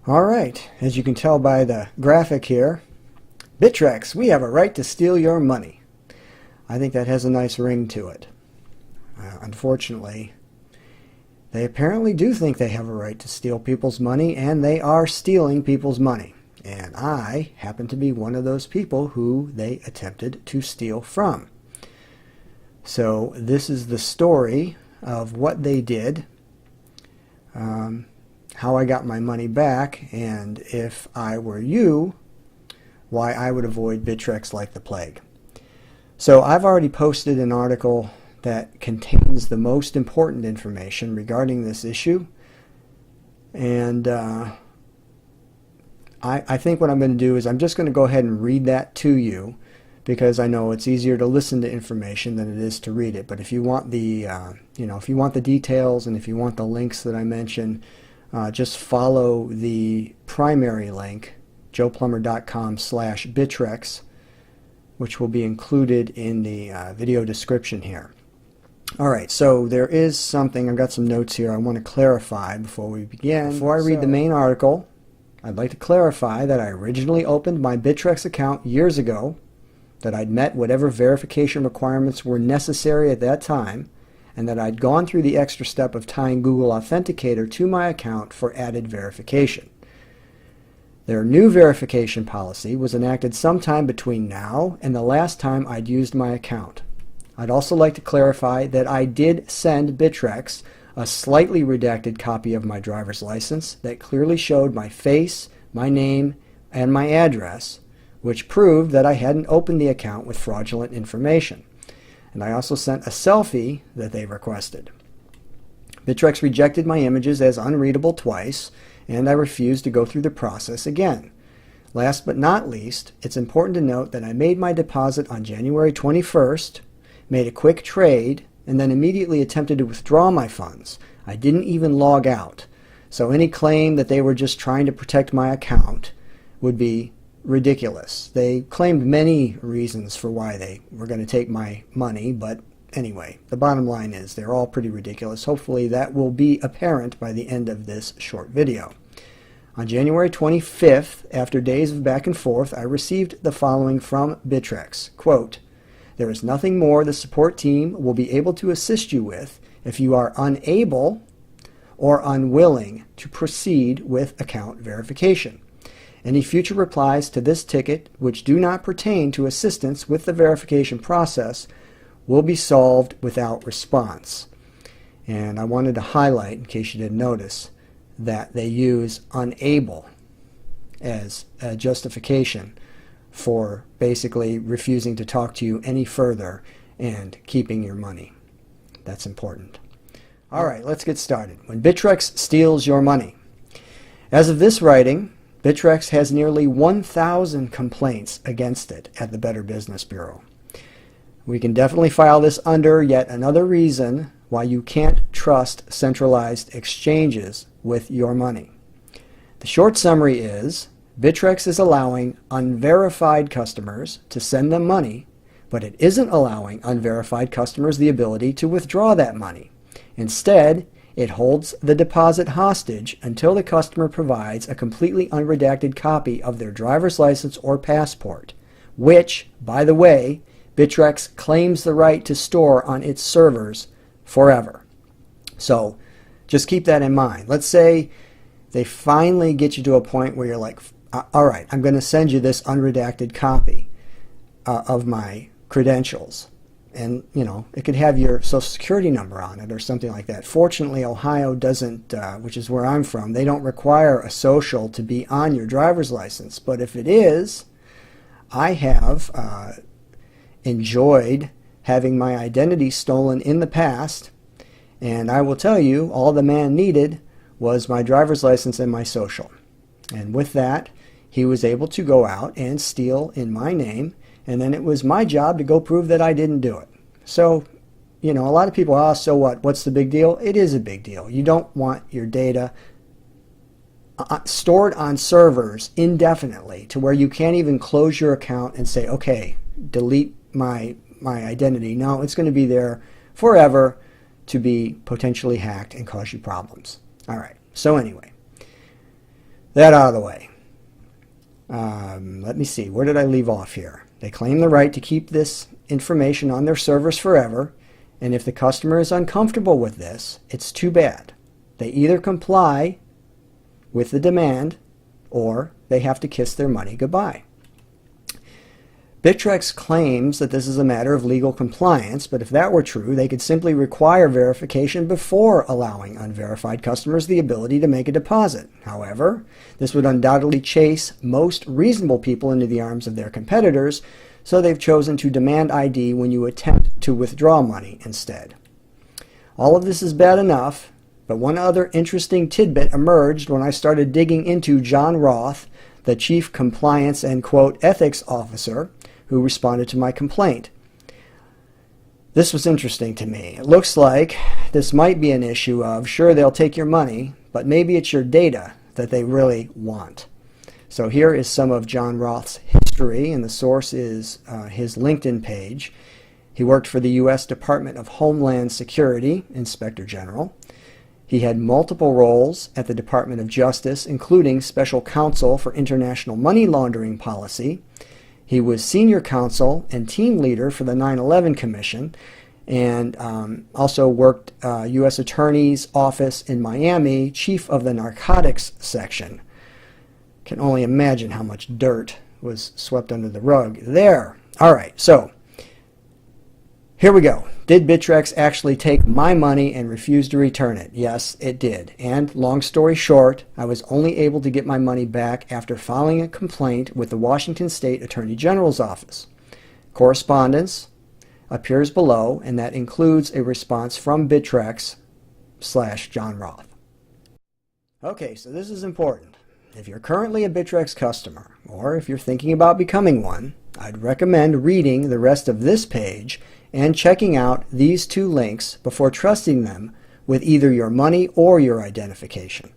All right, as you can tell by the graphic here, Bittrex, we have a right to steal your money. I think that has a nice ring to it. Unfortunately, they apparently do think they have a right to steal people's money, and they are stealing people's money. And I happen to be one of those people who they attempted to steal from. So this is the story of what they did, how I got my money back, and if I were you, why I would avoid Bittrex like the plague. So I've already posted an article that contains the most important information regarding this issue, and I think what I'm going to do is I'm just going to go ahead and read that to you, because I know it's easier to listen to information than it is to read it. But if you want the if you want the details and if you want the links that I mention, just follow the primary link, joeplumber.com/Bittrex, which will be included in the video description here. All right, so there is something, I've got some notes here I want to clarify before we begin. Before I read the main article, I'd like to clarify that I originally opened my Bittrex account years ago, that I'd met whatever verification requirements were necessary at that time, and that I'd gone through the extra step of tying Google Authenticator to my account for added verification. Their new verification policy was enacted sometime between now and the last time I'd used my account. I'd also like to clarify that I did send Bittrex a slightly redacted copy of my driver's license that clearly showed my face, my name, and my address, which proved that I hadn't opened the account with fraudulent information. And I also sent a selfie that they requested. Bittrex rejected my images as unreadable twice, and I refused to go through the process again. Last but not least, it's important to note that I made my deposit on January 21st, made a quick trade, and then immediately attempted to withdraw my funds. I didn't even log out. So any claim that they were just trying to protect my account would be ridiculous. They claimed many reasons for why they were going to take my money, but anyway, the bottom line is they're all pretty ridiculous. Hopefully that will be apparent by the end of this short video. On January 25th, after days of back and forth, I received the following from Bittrex. Quote, "There is nothing more the support team will be able to assist you with if you are unable or unwilling to proceed with account verification. Any future replies to this ticket which do not pertain to assistance with the verification process will be solved without response." And I wanted to highlight, in case you didn't notice, that they use unable as a justification for basically refusing to talk to you any further and keeping your money. That's important. All right, let's get started. When Bittrex steals your money. As of this writing, Bittrex has nearly 1,000 complaints against it at the Better Business Bureau. We can definitely file this under yet another reason why you can't trust centralized exchanges with your money. The short summary is, Bittrex is allowing unverified customers to send them money, but it isn't allowing unverified customers the ability to withdraw that money. Instead, it holds the deposit hostage until the customer provides a completely unredacted copy of their driver's license or passport, which, by the way, Bittrex claims the right to store on its servers forever. So just keep that in mind. Let's say they finally get you to a point where you're like, all right, I'm going to send you this unredacted copy of my credentials. And, you know, it could have your social security number on it or something like that. Fortunately, Ohio doesn't, which is where I'm from, they don't require a social to be on your driver's license. But if it is, I have enjoyed having my identity stolen in the past. And I will tell you, all the man needed was my driver's license and my social. And with that, he was able to go out and steal in my name, and then it was my job to go prove that I didn't do it. So, you know, a lot of people, oh, so what? What's the big deal? It is a big deal. You don't want your data stored on servers indefinitely to where you can't even close your account and say, okay, delete my identity. No, it's going to be there forever to be potentially hacked and cause you problems. All right. So anyway, that out of the way. Let me see, where did I leave off here? They claim the right to keep this information on their servers forever, and if the customer is uncomfortable with this, it's too bad. They either comply with the demand or they have to kiss their money goodbye. Bittrex claims that this is a matter of legal compliance, but if that were true, they could simply require verification before allowing unverified customers the ability to make a deposit. However, this would undoubtedly chase most reasonable people into the arms of their competitors, so they've chosen to demand ID when you attempt to withdraw money instead. All of this is bad enough, but one other interesting tidbit emerged when I started digging into John Roth, the Chief Compliance and, quote, Ethics Officer, who responded to my complaint. This was interesting to me. It looks like this might be an issue of, sure, they'll take your money, but maybe it's your data that they really want. So here is some of John Roth's history, and the source is his LinkedIn page. He worked for the U.S. Department of Homeland Security, Inspector General. He had multiple roles at the Department of Justice, including Special Counsel for International Money Laundering Policy. He was Senior Counsel and Team Leader for the 9/11 Commission, and also worked U.S. Attorney's Office in Miami, Chief of the Narcotics Section. Can only imagine how much dirt was swept under the rug there. All right, so here we go. Did Bittrex actually take my money and refuse to return it? Yes, it did. And long story short, I was only able to get my money back after filing a complaint with the Washington State Attorney General's office. Correspondence appears below, and that includes a response from Bittrex/John Roth. Okay, so this is important. If you're currently a Bittrex customer, or if you're thinking about becoming one, I'd recommend reading the rest of this page and checking out these two links before trusting them with either your money or your identification.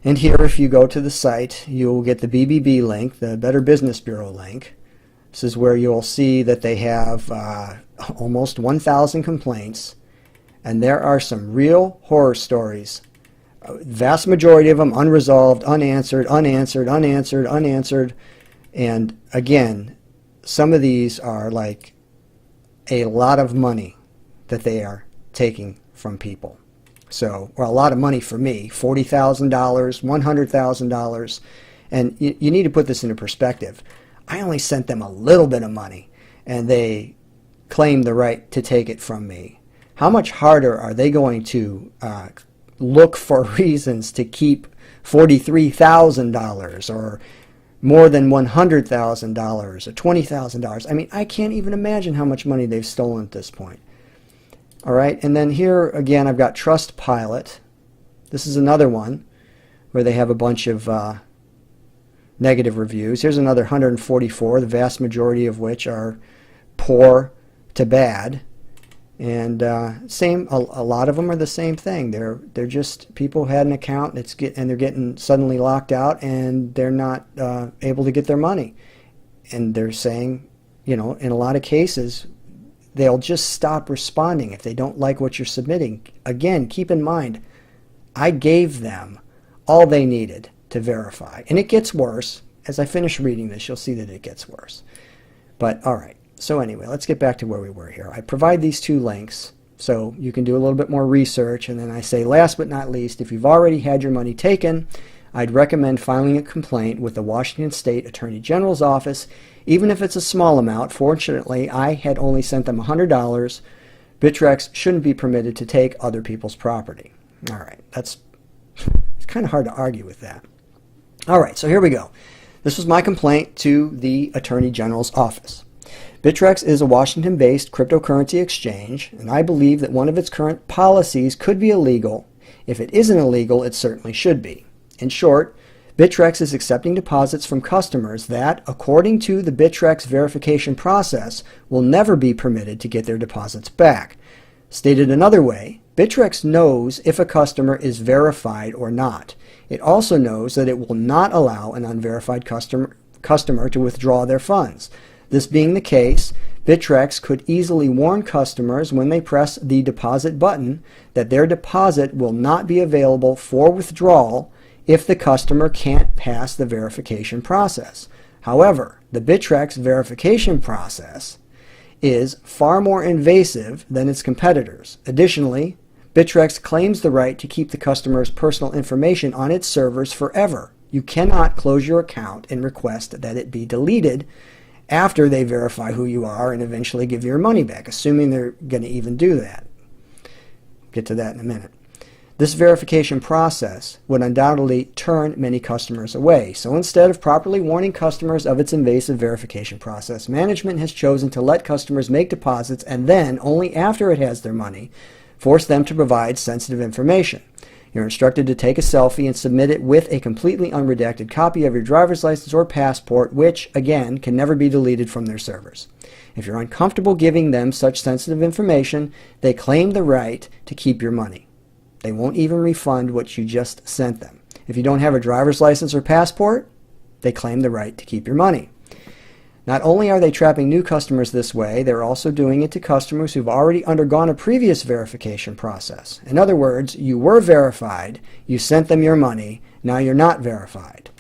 And here, if you go to the site, you'll get the BBB link, the Better Business Bureau link. This is where you'll see that they have almost 1,000 complaints, and there are some real horror stories. Vast majority of them unresolved, unanswered, and again, some of these are like a lot of money that they are taking from people. So, or a lot of money for me, $40,000, $100,000, and you need to put this into perspective. I only sent them a little bit of money, and they claim the right to take it from me. How much harder are they going to look for reasons to keep $43,000 or more than $100,000 or $20,000? I mean, I can't even imagine how much money they've stolen at this point. All right, and then here again, I've got Trustpilot. This is another one where they have a bunch of negative reviews. Here's another 144, the vast majority of which are poor to bad. And a lot of them are the same thing. They're just people who had an account and they're getting suddenly locked out, and they're not able to get their money. And they're saying, you know, in a lot of cases, they'll just stop responding if they don't like what you're submitting. Again, keep in mind, I gave them all they needed to verify, and it gets worse. As I finish reading this, you'll see that it gets worse. But all right. So anyway, let's get back to where we were here. I provide these two links so you can do a little bit more research, and then I say, last but not least, if you've already had your money taken, I'd recommend filing a complaint with the Washington State Attorney General's office, even if it's a small amount. Fortunately, I had only sent them $100. Bittrex shouldn't be permitted to take other people's property. All right, it's kind of hard to argue with that. All right, so here we go. This was my complaint to the Attorney General's office. Bittrex is a Washington-based cryptocurrency exchange, and I believe that one of its current policies could be illegal. If it isn't illegal, it certainly should be. In short, Bittrex is accepting deposits from customers that, according to the Bittrex verification process, will never be permitted to get their deposits back. Stated another way, Bittrex knows if a customer is verified or not. It also knows that it will not allow an unverified customer to withdraw their funds. This being the case, Bittrex could easily warn customers when they press the deposit button that their deposit will not be available for withdrawal if the customer can't pass the verification process. However, the Bittrex verification process is far more invasive than its competitors. Additionally, Bittrex claims the right to keep the customer's personal information on its servers forever. You cannot close your account and request that it be deleted after they verify who you are and eventually give you your money back, assuming they're going to even do that. Get to that in a minute. This verification process would undoubtedly turn many customers away. So instead of properly warning customers of its invasive verification process, management has chosen to let customers make deposits and then, only after it has their money, force them to provide sensitive information. You're instructed to take a selfie and submit it with a completely unredacted copy of your driver's license or passport, which, again, can never be deleted from their servers. If you're uncomfortable giving them such sensitive information, they claim the right to keep your money. They won't even refund what you just sent them. If you don't have a driver's license or passport, they claim the right to keep your money. Not only are they trapping new customers this way, they're also doing it to customers who've already undergone a previous verification process. In other words, you were verified, you sent them your money, now you're not verified.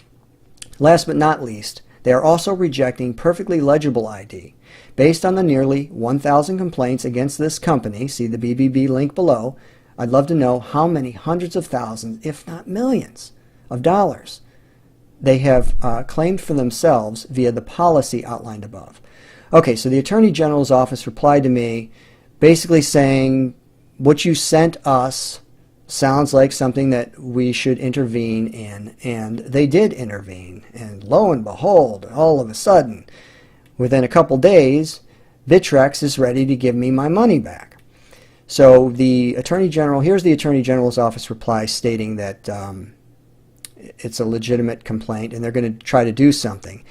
Last but not least, they are also rejecting perfectly legible ID. Based on the nearly 1,000 complaints against this company, see the BBB link below, I'd love to know how many hundreds of thousands, if not millions, of dollars they have claimed for themselves via the policy outlined above. Okay, so the Attorney General's office replied to me basically saying, what you sent us sounds like something that we should intervene in, and they did intervene. And lo and behold, all of a sudden, within a couple days, Bittrex is ready to give me my money back. So the Attorney General, here's the Attorney General's office reply stating that it's a legitimate complaint and they're going to try to do something.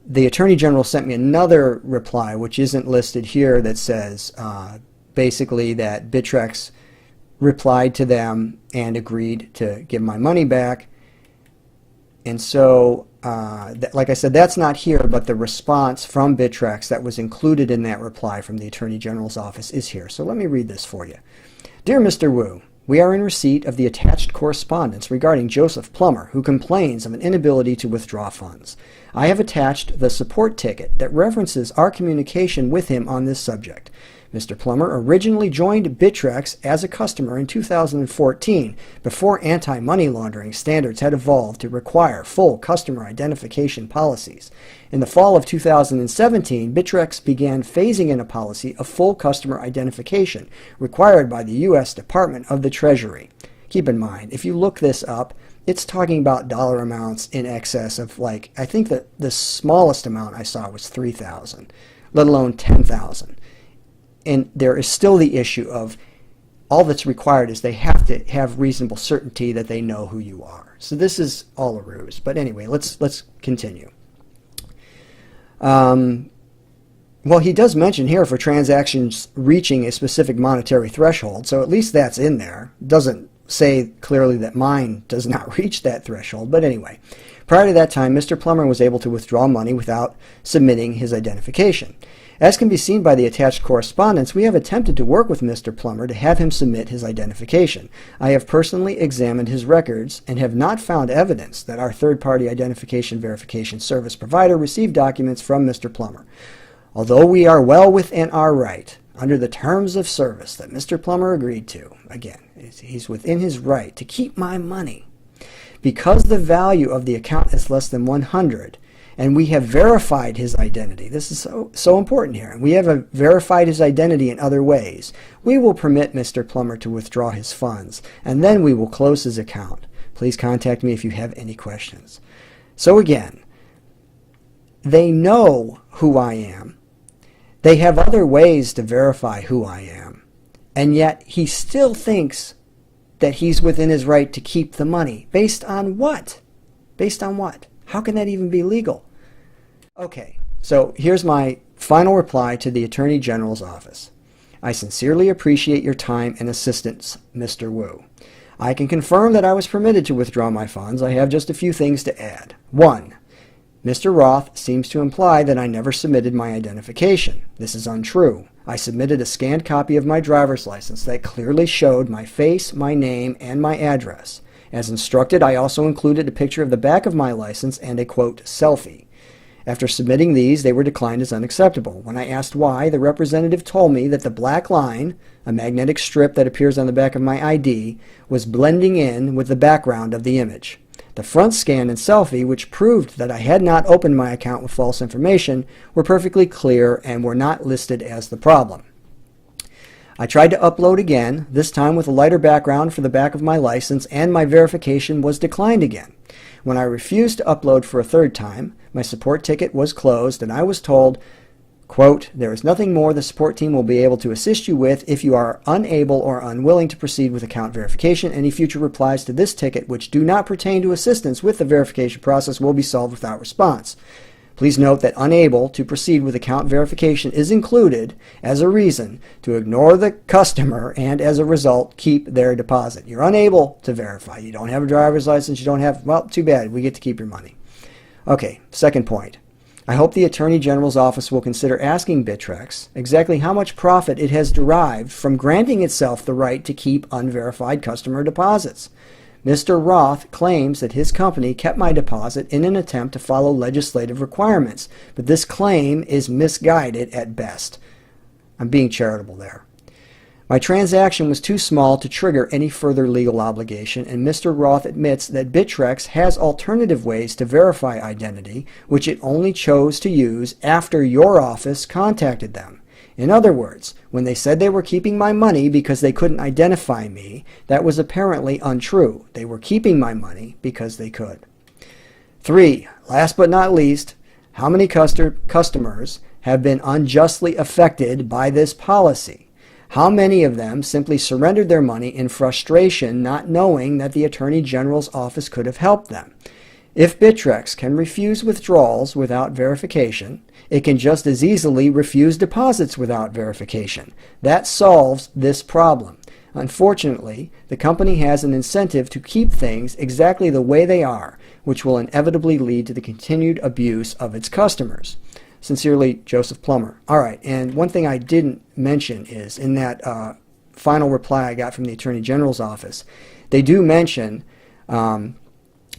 The Attorney General sent me another reply, which isn't listed here, that says basically that Bittrex replied to them and agreed to give my money back. And so, like I said, that's not here, but the response from Bittrex that was included in that reply from the Attorney General's office is here. So let me read this for you. Dear Mr. Wu, we are in receipt of the attached correspondence regarding Joseph Plummer, who complains of an inability to withdraw funds. I have attached the support ticket that references our communication with him on this subject. Mr. Plummer originally joined Bittrex as a customer in 2014, before anti-money laundering standards had evolved to require full customer identification policies. In the fall of 2017, Bittrex began phasing in a policy of full customer identification required by the U.S. Department of the Treasury. Keep in mind, if you look this up, it's talking about dollar amounts in excess of, like, I think that the smallest amount I saw was $3,000, let alone $10,000. And there is still the issue of all that's required is they have to have reasonable certainty that they know who you are. So this is all a ruse. But anyway, let's continue. Well, he does mention here for transactions reaching a specific monetary threshold, so at least that's in there. Doesn't say clearly that mine does not reach that threshold, but anyway. Prior to that time, Mr. Plummer was able to withdraw money without submitting his identification. As can be seen by the attached correspondence, we have attempted to work with Mr. Plummer to have him submit his identification. I have personally examined his records and have not found evidence that our third-party identification verification service provider received documents from Mr. Plummer. Although we are well within our right, under the terms of service that Mr. Plummer agreed to, again, he's within his right to keep my money, because the value of the account is less than 100, and we have verified his identity. This is so important here. And we have verified his identity in other ways. We will permit Mr. Plummer to withdraw his funds, and then we will close his account. Please contact me if you have any questions. So again, they know who I am. They have other ways to verify who I am. And yet he still thinks that he's within his right to keep the money. Based on what? Based on what? How can that even be legal? Okay, so here's my final reply to the Attorney General's office. I sincerely appreciate your time and assistance, Mr. Wu. I can confirm that I was permitted to withdraw my funds. I have just a few things to add. 1. Mr. Roth seems to imply that I never submitted my identification. This is untrue. I submitted a scanned copy of my driver's license that clearly showed my face, my name, and my address. As instructed, I also included a picture of the back of my license and a, quote, selfie. After submitting these, they were declined as unacceptable. When I asked why, the representative told me that the black line, a magnetic strip that appears on the back of my ID, was blending in with the background of the image. The front scan and selfie, which proved that I had not opened my account with false information, were perfectly clear and were not listed as the problem. I tried to upload again, this time with a lighter background for the back of my license, and my verification was declined again. When I refused to upload for a third time, my support ticket was closed and I was told, quote, there is nothing more the support team will be able to assist you with if you are unable or unwilling to proceed with account verification. Any future replies to this ticket which do not pertain to assistance with the verification process will be solved without response. Please note that unable to proceed with account verification is included as a reason to ignore the customer and, as a result, keep their deposit. You're unable to verify. You don't have a driver's license. You don't have, well, too bad. We get to keep your money. Okay, second point. I hope the Attorney General's office will consider asking Bittrex exactly how much profit it has derived from granting itself the right to keep unverified customer deposits. Mr. Roth claims that his company kept my deposit in an attempt to follow legislative requirements, but this claim is misguided at best. I'm being charitable there. My transaction was too small to trigger any further legal obligation, and Mr. Roth admits that Bittrex has alternative ways to verify identity, which it only chose to use after your office contacted them. In other words, when they said they were keeping my money because they couldn't identify me, that was apparently untrue. They were keeping my money because they could. 3. Last but not least, how many customers have been unjustly affected by this policy? How many of them simply surrendered their money in frustration, not knowing that the Attorney General's office could have helped them? If Bittrex can refuse withdrawals without verification, it can just as easily refuse deposits without verification. That solves this problem. Unfortunately, the company has an incentive to keep things exactly the way they are, which will inevitably lead to the continued abuse of its customers. Sincerely, Joseph Plummer. All right, and one thing I didn't mention is in that final reply I got from the Attorney General's office, they do mention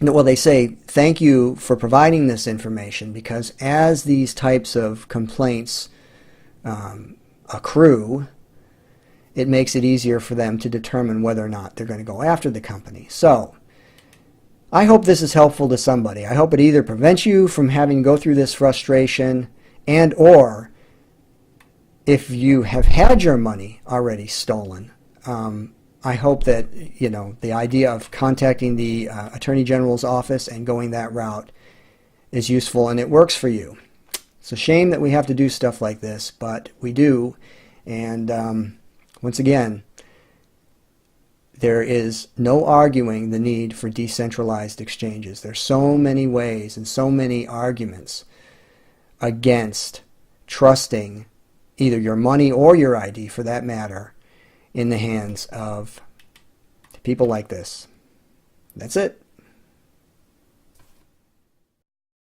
well, they say, thank you for providing this information, because as these types of complaints accrue, it makes it easier for them to determine whether or not they're going to go after the company. So, I hope this is helpful to somebody. I hope it either prevents you from having to go through this frustration, and or if you have had your money already stolen, I hope that, you know, the idea of contacting the Attorney General's office and going that route is useful and it works for you. It's a shame that we have to do stuff like this, but we do. And once again, there is no arguing the need for decentralized exchanges. There's so many ways and so many arguments against trusting either your money or your ID, for that matter, in the hands of people like this. That's it.